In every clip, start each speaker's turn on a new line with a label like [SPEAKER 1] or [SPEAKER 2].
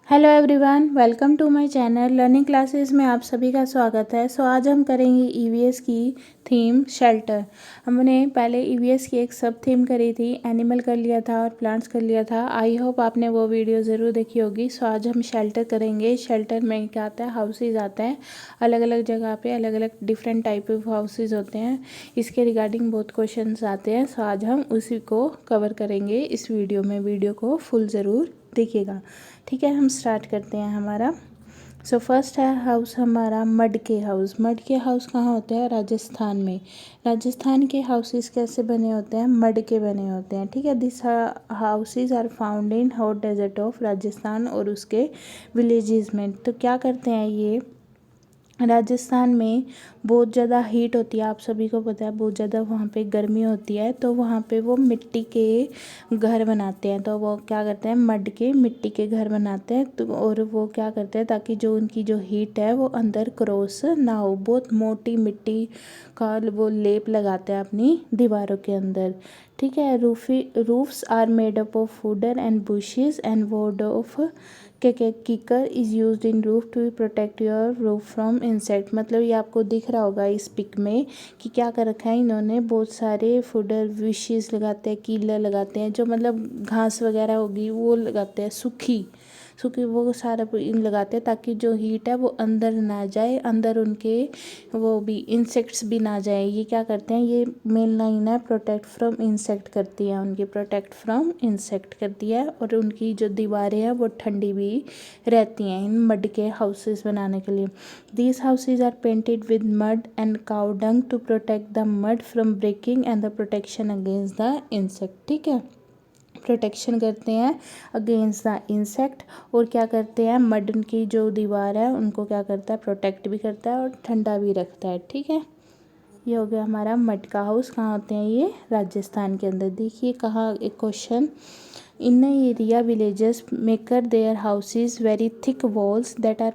[SPEAKER 1] Hello everyone, welcome to my channel learning classes में आप सभी का स्वागत है। आज हम करेंगे ईवीएस की थीम शेल्टर। हमने पहले ईवीएस की एक सब थीम करी थी, एनिमल कर लिया था और प्लांट्स कर लिया था। आई होप आपने वो वीडियो ज़रूर देखी होगी। आज हम शेल्टर करेंगे। शेल्टर में क्या आता है, हाउसेज आते हैं अलग अलग जगह पे, अलग अलग डिफरेंट टाइप ऑफ हाउसेज होते हैं। इसके रिगार्डिंग बहुत क्वेश्चंस आते हैं। आज हम उसी को कवर करेंगे इस वीडियो में। वीडियो को फुल ज़रूर देखिएगा, ठीक है। हम स्टार्ट करते हैं हमारा। फर्स्ट है हाउस हमारा मड के हाउस। मड के हाउस कहाँ होते हैं? राजस्थान में। राजस्थान के हाउसेस कैसे बने होते हैं? मड के बने होते हैं, ठीक है। This houses are found in hot desert of Rajasthan और उसके विलेजेस में। तो क्या करते हैं ये, राजस्थान में बहुत ज़्यादा हीट होती है, आप सभी को पता है, बहुत ज़्यादा वहाँ पे गर्मी होती है। तो वहाँ पे वो मिट्टी के घर बनाते हैं। तो वो क्या करते हैं, मड के मिट्टी के घर बनाते हैं। तो और वो क्या करते हैं ताकि जो उनकी जो हीट है वो अंदर क्रॉस ना हो। बहुत मोटी मिट्टी का वो लेप लगाते हैं अपनी दीवारों के अंदर, ठीक है। Roofs are made up of wooden and bushes and wood of kikar is used in roof to protect your roof from insect. मतलब ये आपको दिख रहा होगा इस पिक में कि क्या कर रखा है इन्होंने, बहुत सारे फुडर विशेस लगाते हैं, कीलर लगाते हैं, जो मतलब घास वगैरह होगी वो लगाते हैं, सूखी सूखी वो सारा इन लगाते हैं ताकि जो हीट है वो अंदर ना जाए, अंदर उनके वो भी इंसेक्ट्स भी ना जाए। ये क्या करते हैं, ये मेन लाइन है, प्रोटेक्ट फ्रॉम इंसेक्ट करती है उनकी, प्रोटेक्ट फ्रॉम इंसेक्ट करती है। और उनकी जो दीवारें हैं वो ठंडी भी रहती हैं इन मड के हाउसेस बनाने के लिए। These houses are painted with mud and cow dung to protect the mud from breaking and the protection against the insect, ठीक है। प्रोटेक्शन करते हैं अगेंस्ट द इंसेक्ट। और क्या करते हैं, मड की जो दीवार है उनको क्या करता है, प्रोटेक्ट भी करता है और ठंडा भी रखता है, ठीक है। ये हो गया हमारा मड का हाउस। कहाँ होते हैं ये? राजस्थान के अंदर। देखिए कहाँ एक question, in area villages maker their houses very thick walls that are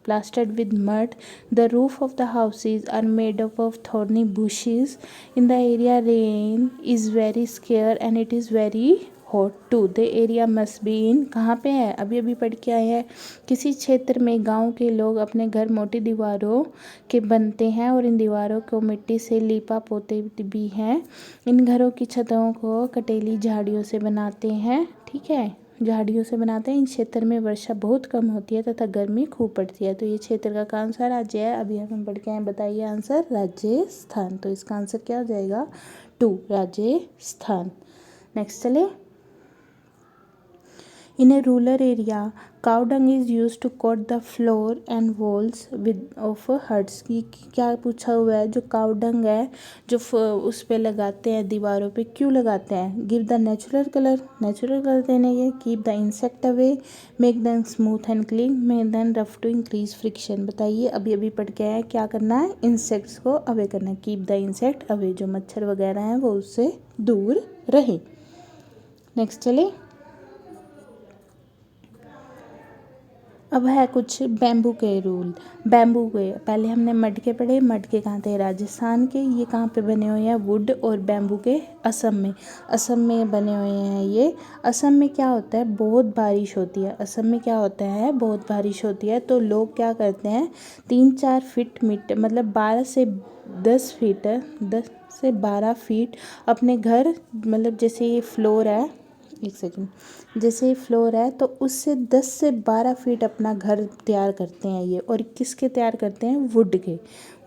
[SPEAKER 1] plastered with mud. The roof of the houses are made up of thorny bushes. In the area rain is very scarce and it is very hot too. The area must be in, कहाँ पे है, अभी अभी पढ़ के आए हैं, किसी क्षेत्र में गांव के लोग अपने घर मोटी दीवारों के बनते हैं और इन दीवारों को मिट्टी से लीपा पोते भी हैं। इन घरों की छतों को कटेली झाड़ियों से बनाते हैं, ठीक है, झाड़ियों से बनाते हैं। इन क्षेत्र में वर्षा बहुत कम होती है तथा गर्मी खूब पड़ती है। तो ये क्षेत्र का कौन सा राज्य है? अभी हम पढ़ के आए, बताइए आंसर। राजस्थान। तो इसका आंसर क्या हो जाएगा? 2, राजस्थान। नेक्स्ट चले। In a rural area, cow dung is used to coat the floor and walls with of huts। की क्या पूछा हुआ है, जो काउ डंग है जो उस पे लगाते हैं दीवारों पे, क्यों लगाते हैं? Give the natural colour, natural colour देने के। Keep the insect away, make them smooth and clean, make them rough to increase friction. बताइए अभी अभी पढ़ के आए, क्या करना है, इंसेक्ट्स को अवे करना है। कीप द इंसेक्ट अवे, जो मच्छर वगैरह हैं वो उससे दूर रहे। नेक्स्ट चले। अब है कुछ बैम्बू के रूल। बैम्बू के पहले हमने मड के पढ़े। मड के कहाँ थे? राजस्थान के। ये कहाँ पे बने हुए हैं? वुड और बैम्बू के असम में। असम में बने हुए हैं ये। असम में क्या होता है, बहुत बारिश होती है। असम में क्या होता है, बहुत बारिश होती है। तो लोग क्या करते हैं, 3-4 फीट मिट्टी, मतलब 12 से 10 फीट, 10 से 12 फीट अपने घर, मतलब जैसे ये फ्लोर है, एक सेकेंड, जैसे फ्लोर है तो उससे 10 से 12 फीट अपना घर तैयार करते हैं ये। और किसके तैयार करते हैं? वुड के,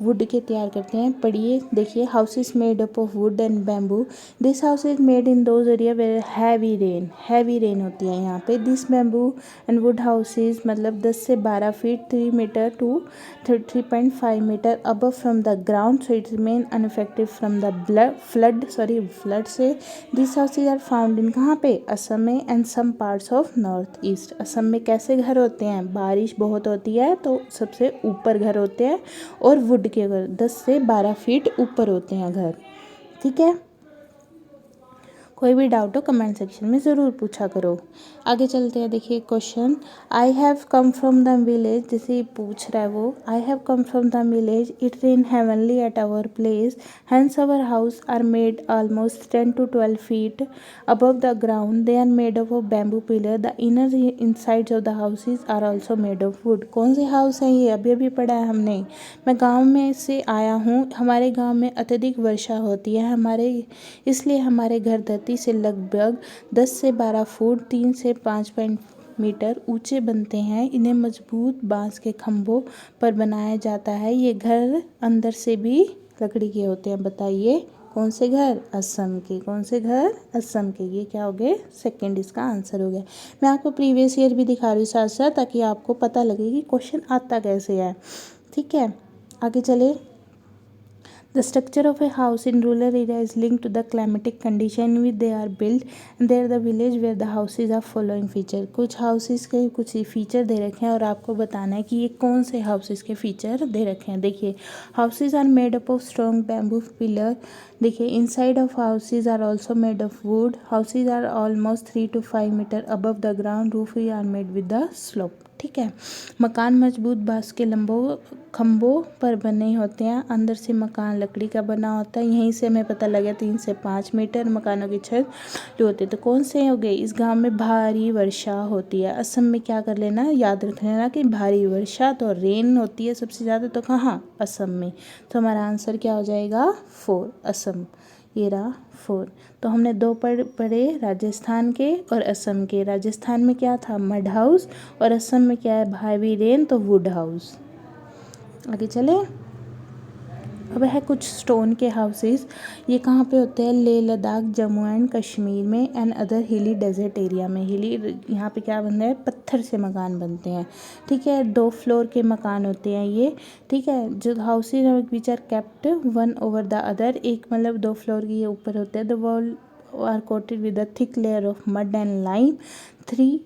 [SPEAKER 1] वुड के तैयार करते हैं। पढ़िए, देखिए, house is made up of wood and bamboo. This house is made in those area where heavy rain, heavy rain होती है यहाँ पे। This bamboo and wood houses, मतलब 10 से 12 feet, 3 meter to 3.5 meter above from the ground, so it remain unaffected from the flood से। This houses are found in, कहाँ पे? असम में and some parts of north east. Assam में कैसे घर होते हैं, बारिश बहुत होती है तो सबसे ऊपर घर होते हैं, और वुड के घर 10 से 12 फीट ऊपर होते हैं घर, ठीक है। कोई भी डाउट हो कमेंट सेक्शन में ज़रूर पूछा करो। आगे चलते हैं, देखिए question, I have come from the village, जैसे पूछ रहा है वो, I have come from the village, it rain heavenly at our place, hence our house are made almost 10 to 12 feet above the ground, they are made of bamboo pillar, the inner insides of the houses are also made of wood। कौन से house हैं ये, अभी अभी पढ़ा है हमने। मैं गांव में से आया हूँ, हमारे गांव में अत्यधिक वर्षा होती है, इसलिए हमारे घर धरती से लगभग 10 से 12 फुट 3 से 5 मीटर ऊंचे बनते हैं। इन्हें मजबूत बांस के खंभों पर बनाया जाता है। ये घर अंदर से भी लकड़ी के होते हैं। बताइए कौन से घर, असम के। कौन से घर, असम के। ये क्या हो गए, सेकंड इसका आंसर हो गया। मैं आपको प्रीवियस ईयर भी दिखा रही हूँ साथ साथ, ताकि आपको पता लगे कि क्वेश्चन आता कैसे है। ठीक है, आगे चले। The structure of a house in rural area is linked to the climatic condition in which they are built, and there the village where the houses are following feature। कुछ houses के कुछ फीचर दे रखे हैं और आपको बताना है कि ये कौन से houses के फीचर दे रखे हैं। देखिए, houses are made up of strong bamboo pillar। देखिए, inside of houses are also made of wood। Houses are almost 3 to 5 meter above the ground। Roof are made with the slope। ठीक है, मकान मजबूत बांस के खंभों पर बने होते हैं। अंदर से मकान लकड़ी का बना होता है। यहीं से हमें पता लगा 3 से 5 मीटर मकानों की छत जो होती है। तो कौन से हो गए, इस गांव में भारी वर्षा होती है। असम में क्या कर लेना, याद रख लेना कि भारी वर्षा तो रेन होती है सबसे ज़्यादा, तो कहाँ, असम में। तो हमारा आंसर क्या हो जाएगा, 4, असम। ये रहा 4। तो हमने 2 पढ़े राजस्थान के और असम के। राजस्थान में क्या था, मड हाउस, और असम में क्या है, भारी रेन, तो वुड हाउस। आगे चले। अब है कुछ स्टोन के हाउसेस। ये कहाँ पे होते हैं, लेह लद्दाख, जम्मू एंड कश्मीर में, एंड अदर हिली डेजर्ट एरिया में। हिली, यहाँ पे क्या बनता है, पत्थर से मकान बनते हैं। ठीक है, 2 फ्लोर के मकान होते हैं ये। ठीक है, जो houses which are kept one over the other, एक मतलब 2 फ्लोर के ये ऊपर होते हैं। The wall are coated with a thick layer of mud and lime. 3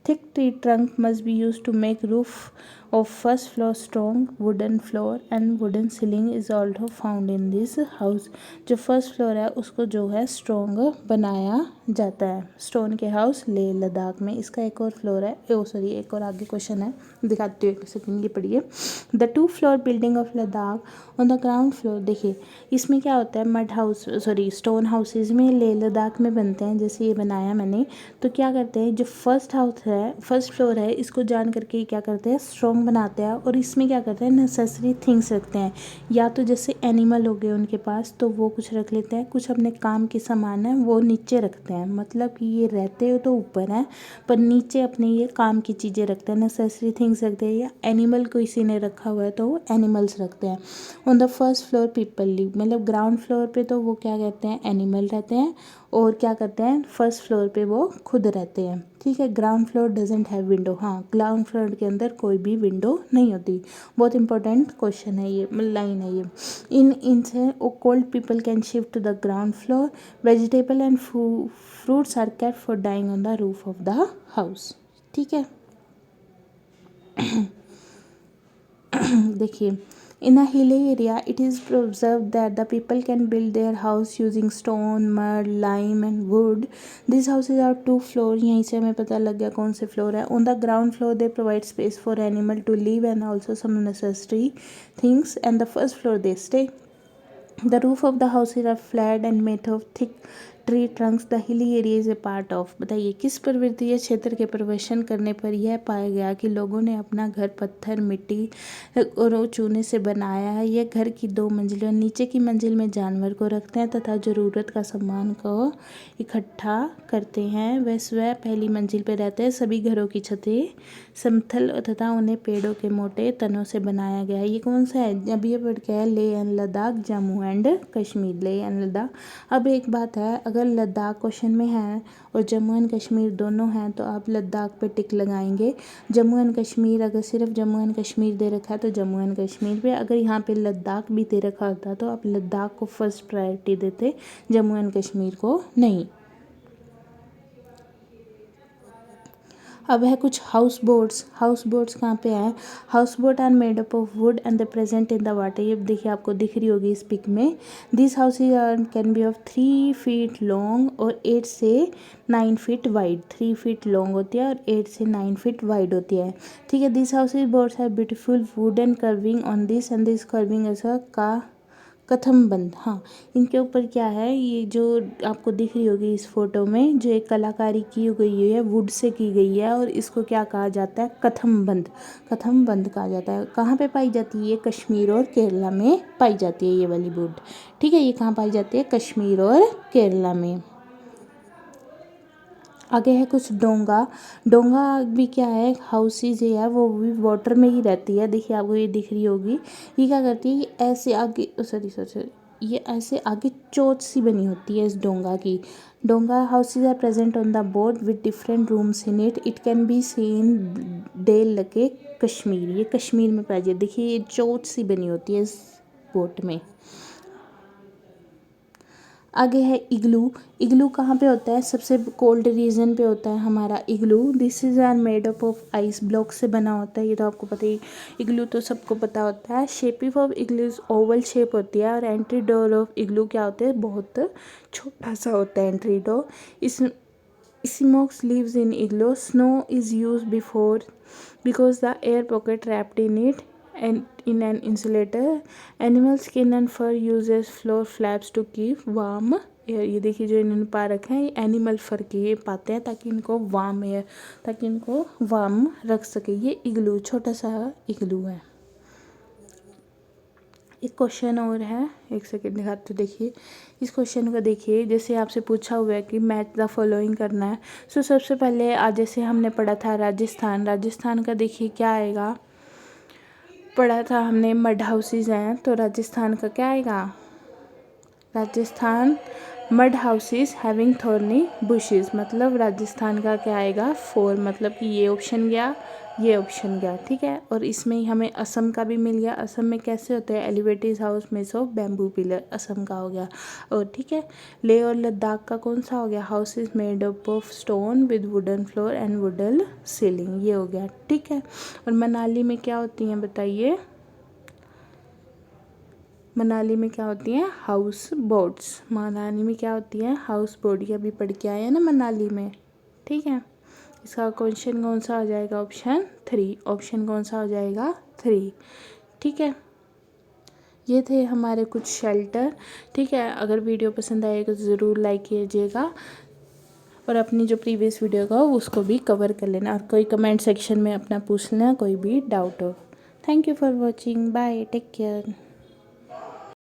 [SPEAKER 1] thick tree trunk must be used to make roof of first floor strong। wooden floor and wooden ceiling is also found in this house। जो first floor है उसको जो है strong बनाया जाता है। Stone के house Leh Ladakh में। इसका एक और फ्लोर है, एक और आगे क्वेश्चन है, दिखाती हूँ एक सेकंड, ये पढ़िए। The 2 floor building of Ladakh on the ground floor. देखिए, इसमें क्या होता है, मड हाउस स्टोन हाउसेज में लेह लद्दाख में बनते हैं, जैसे ये बनाया मैंने। तो क्या करते हैं, जो फर्स्ट फ्लोर है, इसको जान करके क्या करते हैं, स्ट्रॉन्ग बनाते हैं। और इसमें क्या करते हैं, नेसेसरी थिंग्स रखते हैं। या तो जैसे एनिमल हो गए उनके पास, तो वो कुछ रख लेते हैं। कुछ अपने काम के सामान है वो नीचे रखते हैं। मतलब कि ये रहते हो तो ऊपर हैं, पर नीचे अपने ये काम की चीज़ें रखते हैं, नेसेसरी थिंग्स रखते हैं। या एनिमल को किसी ने रखा हुआ है तो वो एनिमल्स रखते हैं। On the first floor people live, मतलब ग्राउंड फ्लोर पे तो वो क्या कहते हैं, एनिमल रहते हैं। और क्या करते हैं, फर्स्ट फ्लोर पे वो खुद रहते हैं। ठीक है, ground floor doesn't have window. हाँ, ग्राउंड फ्लोर के अंदर कोई भी विंडो नहीं होती। बहुत इंपॉर्टेंट क्वेश्चन है ये, लाइन है ये। इनसे cold people can shift to the ground floor. Vegetable and fruits are kept for drying on the roof of the house. ठीक है। देखिए, in a hilly area it is observed that the people can build their house using stone, mud, lime and wood। these houses are 2 floor। यहीं से हमें पता लग गया कौन से फ्लोर है। on the ground floor they provide space for animal to live and also some necessary things, and the first floor they stay। the roof of the houses are flat and made of thick tree Trunks. The hilly area is a part of. बताइए, किस पर्वतीय क्षेत्र के प्रवेशन करने पर यह पाया गया कि लोगों ने अपना घर पत्थर, मिट्टी और चूने से बनाया है। यह घर की 2 मंजिलें, नीचे की मंजिल में जानवर को रखते हैं तथा ज़रूरत का सामान को इकट्ठा करते हैं। वह स्वयं पहली मंजिल पर रहते हैं। सभी घरों की छतें समतल तथा उन्हें पेड़ों के मोटे तनों से बनाया गया है। ये कौन सा है, अब ये वर्ड क्या है, Leh and Ladakh, Jammu and Kashmir, Leh and Ladakh. अब एक बात है, अगर लद्दाख क्वेश्चन में है और जम्मू एंड कश्मीर दोनों हैं तो आप लद्दाख पे टिक लगाएंगे। जम्मू एंड कश्मीर, अगर सिर्फ जम्मू एंड कश्मीर दे रखा है तो जम्मू एंड कश्मीर पे। अगर यहाँ पे लद्दाख भी दे रखा होता तो आप लद्दाख को फर्स्ट प्रायोरिटी देते, जम्मू एंड कश्मीर को नहीं। अब है कुछ हाउस बोट्स। हाउस बोट्स कहाँ पे है? House boat are made up of wood and the present in the water. ये देखिए आपको दिख रही होगी इस पिक में। This houses are can be of 3 feet long और 8 से 9 फीट वाइड। 3 फीट लॉन्ग होती है और 8 से 9 फीट वाइड होती है। ठीक है, this houses boats have beautiful wooden curving on this and this curving is a कथम बंद। हाँ, इनके ऊपर क्या है, ये जो आपको दिख रही होगी इस फोटो में, जो एक कलाकारी की गई है वुड से की गई है और इसको क्या कहा जाता है? कथम बंद। कथम बंद कहा जाता है। कहाँ पे पाई जाती है? ये कश्मीर और केरला में पाई जाती है ये वाली वुड। ठीक है, ये कहाँ पाई जाती है? कश्मीर और केरला में। आगे है कुछ डोंगा। डोंगा भी क्या है? हाउसेज है, वो भी वाटर में ही रहती है। देखिए आपको ये दिख रही होगी। ये क्या करती है? ये ऐसे आगे सॉरी ये ऐसे आगे चोंच सी बनी होती है इस डोंगा की। डोंगा houses are present on the boat with different rooms in it. It can be seen Dal lake Kashmir. ये कश्मीर में पाई जाती है। देखिए ये चोंच सी बनी होती है इस बोट में। आगे है इग्लू। इग्लू कहाँ पे होता है? सबसे कोल्ड रीजन पे होता है हमारा igloo. This is are made up of ice block से बना होता है। ये तो आपको पता ही, इग्लू तो सबको पता होता है। Shape of igloo Oval shape होती है और एंट्री डोर ऑफ इग्लू क्या होते हैं? बहुत छोटा सा होता है एंट्री डोर। इस smokes lives in igloo. Snow is used before because the air pocket trapped in it and in an insulator. Animal skin and fur uses floor flaps to keep warm air. ये देखिए जो इन्होंने पा रखा है, ये animal फर के ये पाते हैं ताकि इनको वार्म एयर, ताकि इनको वार्म रख सके। ये इग्लू छोटा सा इग्लू है। एक क्वेश्चन और है, एक सेकेंड दिखाते तो देखिए इस क्वेश्चन को। देखिए जैसे आपसे पूछा हुआ है कि मैच द फॉलोइंग करना है। सो सबसे पहले आज जैसे हमने पढ़ा था राजस्थान। राजस्थान का देखिए क्या आएगा? पढ़ा था हमने मड हाउसेज हैं, तो राजस्थान का क्या आएगा? Rajasthan mud houses having thorny bushes. मतलब राजस्थान का क्या आएगा? 4। मतलब कि ये ऑप्शन गया, ये ऑप्शन गया। ठीक है, और इसमें ही हमें असम का भी मिल गया। असम में कैसे होते हैं? एलिवेटेड हाउस में ऑफ बैम्बू पिलर, असम का हो गया। और ठीक है, लेह और लद्दाख का कौन सा हो गया? House is made up of stone with wooden floor and wooden ceiling, ये हो गया। ठीक है, और मनाली में क्या होती हैं बताइए? मनाली में क्या होती हैं? House boats. मनाली में क्या होती हैं? House boat. ये अभी पढ़ के आए हैं ना मनाली में। ठीक है, इसका क्वेश्चन कौन सा हो जाएगा? ऑप्शन 3। ऑप्शन कौन सा हो जाएगा? 3। ठीक है, ये थे हमारे कुछ शेल्टर। ठीक है, अगर वीडियो पसंद आएगा तो ज़रूर लाइक कीजिएगा और अपनी जो प्रीवियस वीडियो का हो उसको भी कवर कर लेना और कोई कमेंट सेक्शन में अपना पूछ लेना कोई भी डाउट हो। Thank you for watching. Bye, take care.